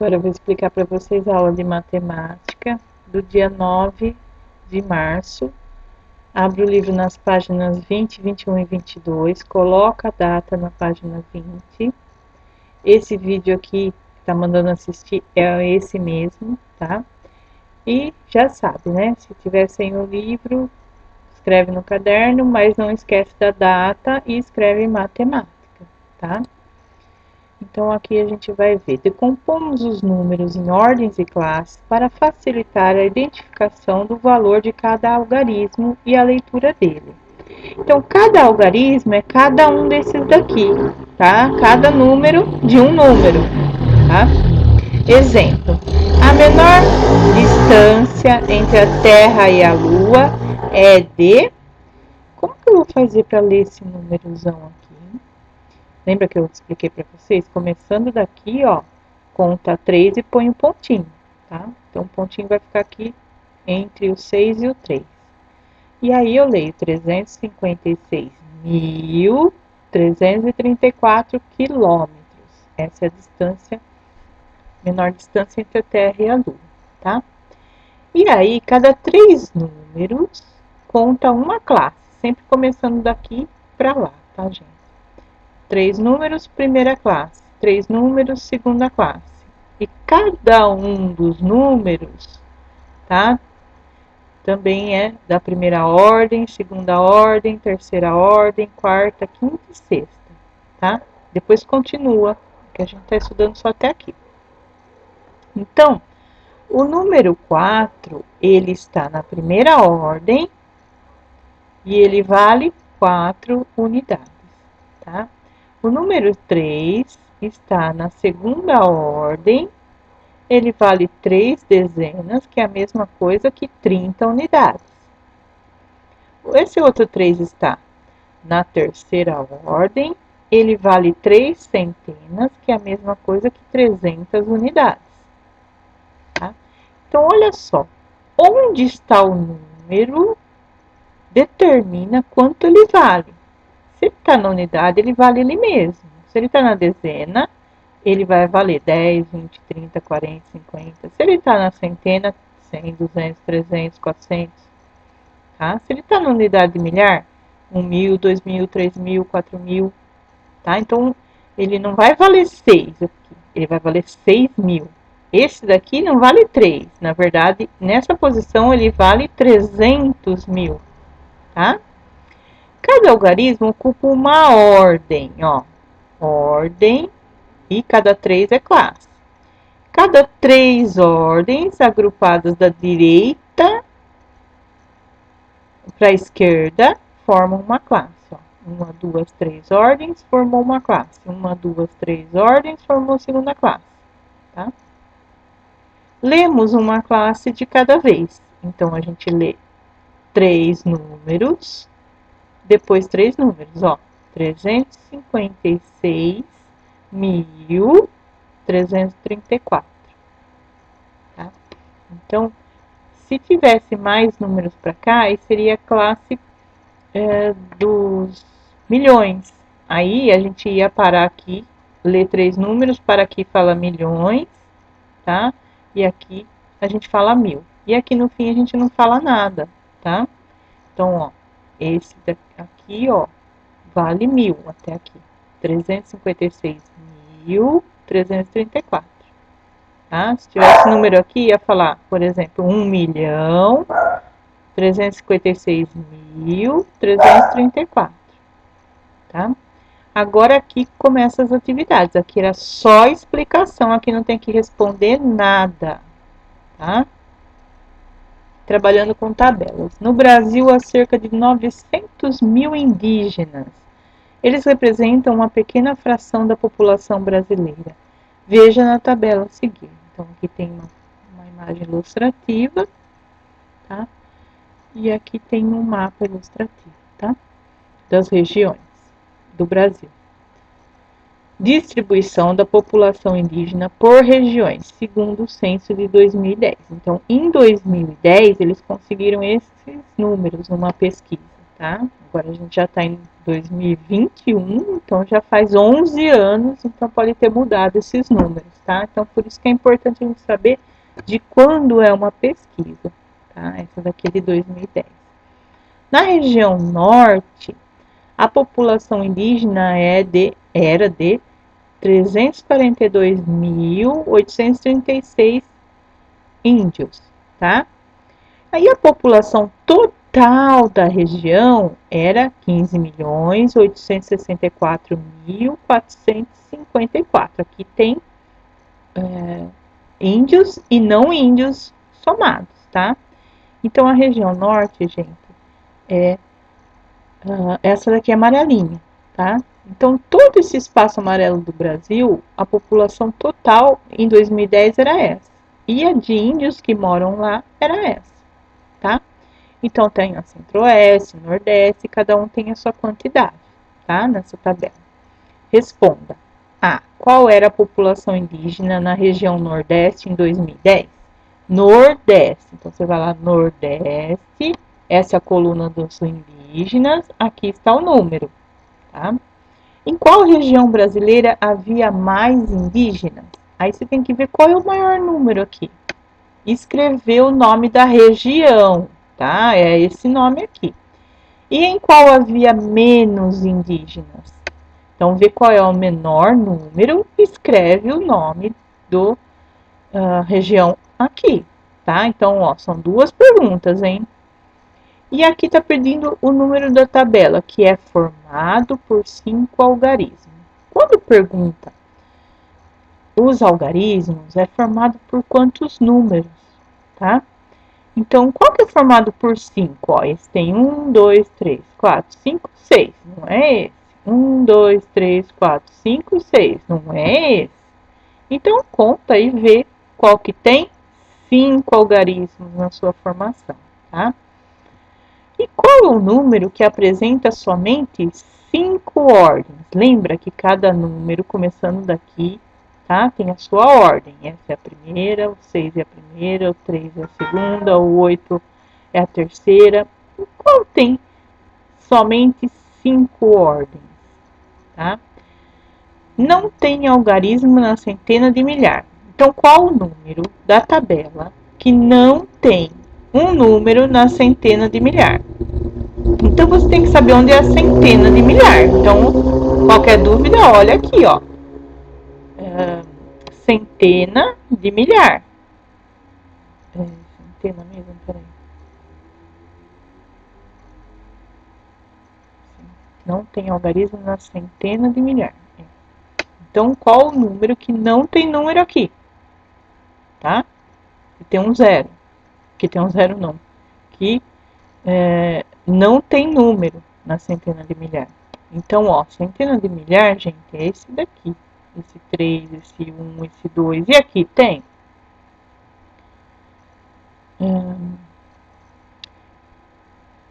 Agora eu vou explicar para vocês a aula de matemática do dia 9 de março. Abre o livro nas páginas 20, 21 e 22, coloca a data na página 20. Esse vídeo aqui que tá mandando assistir é esse mesmo, tá? E já sabe, né? Se tiver sem o livro, escreve no caderno, mas não esquece da data e escreve matemática, tá? Então, aqui a gente vai ver. Decompomos os números em ordens e classes para facilitar a identificação do valor de cada algarismo e a leitura dele. Então, cada algarismo é cada um desses daqui, tá? Cada número de um número, tá? Exemplo: a menor distância entre a Terra e a Lua é de... Como que eu vou fazer para ler esse númerozão aqui? Lembra que eu expliquei para vocês? Começando daqui, ó, conta 3 e põe um pontinho, tá? Então, o pontinho vai ficar aqui entre o 6 e o 3. E aí, eu leio 356.334 quilômetros. Essa é a distância, menor distância entre a Terra e a Lua, tá? E aí, cada 3 números conta uma classe, sempre começando daqui para lá, tá, gente? 3 números, primeira classe. 3 números, segunda classe. E cada um dos números, tá? Também é da primeira ordem, segunda ordem, terceira ordem, quarta, quinta e sexta, tá? Depois continua, que a gente está estudando só até aqui. Então, o número 4, ele está na primeira ordem e ele vale 4 unidades, tá? O número 3 está na segunda ordem, ele vale 3 dezenas, que é a mesma coisa que 30 unidades. Esse outro 3 está na terceira ordem, ele vale 3 centenas, que é a mesma coisa que 300 unidades. Tá? Então, olha só, onde está o número determina quanto ele vale. Se ele está na unidade, ele vale ele mesmo. Se ele está na dezena, ele vai valer 10, 20, 30, 40, 50. Se ele está na centena, 100, 200, 300, 400. Tá? Se ele está na unidade de milhar, 1.000, 2.000, 3.000, 4.000. Tá? Então, ele não vai valer 6 aqui, ele vai valer 6.000. Esse daqui não vale 3. Na verdade, nessa posição, ele vale 300.000. Tá? Cada algarismo ocupa uma ordem, ó. Ordem, e cada 3 é classe. Cada 3 ordens agrupadas da direita para a esquerda formam uma classe. Ó. 1, 2, 3 ordens formou uma classe. 1, 2, 3 ordens formou segunda classe. Tá? Lemos uma classe de cada vez. Então, a gente lê 3 números, depois 3 números, ó. 356.334. Tá? Então, se tivesse mais números para cá, aí seria a classe dos milhões. Aí a gente ia parar aqui, ler 3 números, para aqui fala milhões, tá? E aqui a gente fala 1.000. E aqui no fim a gente não fala nada, tá? Então, ó, esse daqui, ó, vale 1.000 até aqui. 356.334. Tá? Se tivesse número aqui, ia falar, por exemplo, 1.356.334. Tá? Agora aqui começam as atividades. Aqui era só explicação, aqui não tem que responder nada. Tá? Trabalhando com tabelas. No Brasil, há cerca de 900 mil indígenas. Eles representam uma pequena fração da população brasileira. Veja na tabela a seguir. Então, aqui tem uma imagem ilustrativa, tá? E aqui tem um mapa ilustrativo, tá? Das regiões do Brasil. Distribuição da população indígena por regiões, segundo o censo de 2010. Então, em 2010, eles conseguiram esses números numa pesquisa, tá? Agora a gente já está em 2021, então já faz 11 anos, então pode ter mudado esses números, tá? Então por isso que é importante a gente saber de quando é uma pesquisa, tá? Essa daqui é de 2010. Na região norte, a população indígena era de 342.836 índios, tá? Aí a população total da região era 15.864.454. Aqui tem índios e não índios somados, tá? Então a região norte, gente, essa daqui é amarelinha, tá? Então todo esse espaço amarelo do Brasil, a população total em 2010 era essa. E a de índios que moram lá era essa, tá? Então tem a Centro-Oeste, Nordeste, cada um tem a sua quantidade, tá? Nessa tabela. Responda. A. Qual era a população indígena na região Nordeste em 2010? Nordeste. Então você vai lá, Nordeste. Essa é a coluna dos indígenas. Aqui está o número, tá? Em qual região brasileira havia mais indígenas? Aí você tem que ver qual é o maior número aqui. Escrever o nome da região, tá? É esse nome aqui. E em qual havia menos indígenas? Então, vê qual é o menor número, escreve o nome do região aqui, tá? Então, ó, são duas perguntas, hein? E aqui está pedindo o número da tabela, que é formado por 5 algarismos. Quando pergunta os algarismos, é formado por quantos números, tá? Então, qual que é formado por 5? Ó, esse tem 1, 2, 3, 4, 5, 6. Não é esse. 1, 2, 3, 4, 5, 6. Não é esse. Então, conta e vê qual que tem 5 algarismos na sua formação, tá? E qual é o número que apresenta somente 5 ordens? Lembra que cada número, começando daqui, tá? Tem a sua ordem. Essa é a primeira, o 6 é a primeira, o 3 é a segunda, o 8 é a terceira. E qual tem somente 5 ordens, tá? Não tem algarismo na centena de milhar. Então, qual o número da tabela que não tem um número na centena de milhar? Então, você tem que saber onde é a centena de milhar. Então, qualquer dúvida, olha aqui, ó. Centena de milhar. Centena mesmo, peraí. Não tem algarismo na centena de milhar. Então, qual o número que não tem número aqui? Tá? Que tem um zero. Que tem um zero não. Que não tem número na centena de milhar. Então, ó, centena de milhar, gente, é esse daqui. Esse 3, esse 1, esse 2. E aqui tem?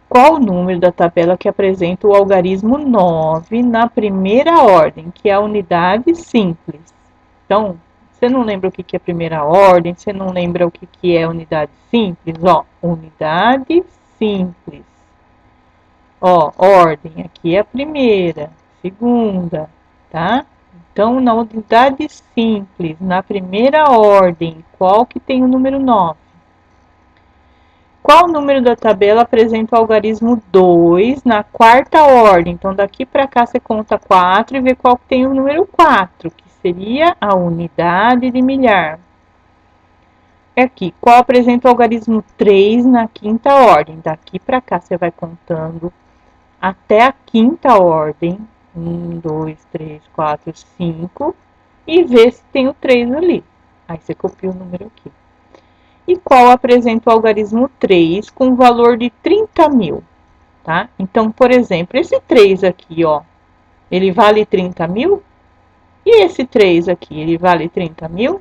Qual o número da tabela que apresenta o algarismo 9 na primeira ordem, que é a unidade simples? Então, você não lembra o que é a primeira ordem, você não lembra o que é unidade simples? Ó, unidade simples. Ó, ordem, aqui é a primeira, segunda, tá? Então, na unidade simples, na primeira ordem, qual que tem o número 9? Qual o número da tabela apresenta o algarismo 2 na quarta ordem? Então, daqui para cá você conta 4 e vê qual que tem o número 4, que seria a unidade de milhar. Aqui, qual apresenta o algarismo 3 na quinta ordem? Daqui para cá você vai contando até a quinta ordem. 1, 2, 3, 4, 5. E vê se tem o 3 ali. Aí você copia o número aqui. E qual apresenta o algarismo 3 com valor de 30.000, tá? Então, por exemplo, esse 3 aqui, ó, ele vale 30.000? E esse 3 aqui, ele vale 30.000?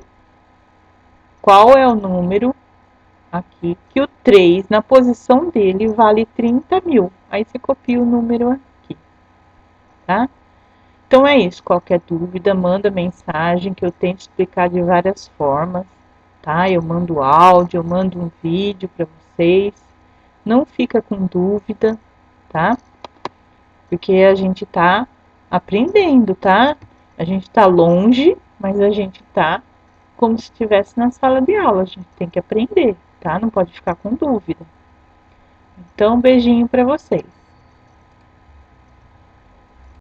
Qual é o número aqui que o 3, na posição dele, vale 30.000? Aí você copia o número aqui, tá? Então é isso, qualquer dúvida, manda mensagem que eu tento explicar de várias formas, tá? Eu mando áudio, eu mando um vídeo para vocês. Não fica com dúvida, tá? Porque a gente tá aprendendo, tá? A gente tá longe, mas a gente tá como se estivesse na sala de aula. A gente tem que aprender, tá? Não pode ficar com dúvida. Então, um beijinho para vocês.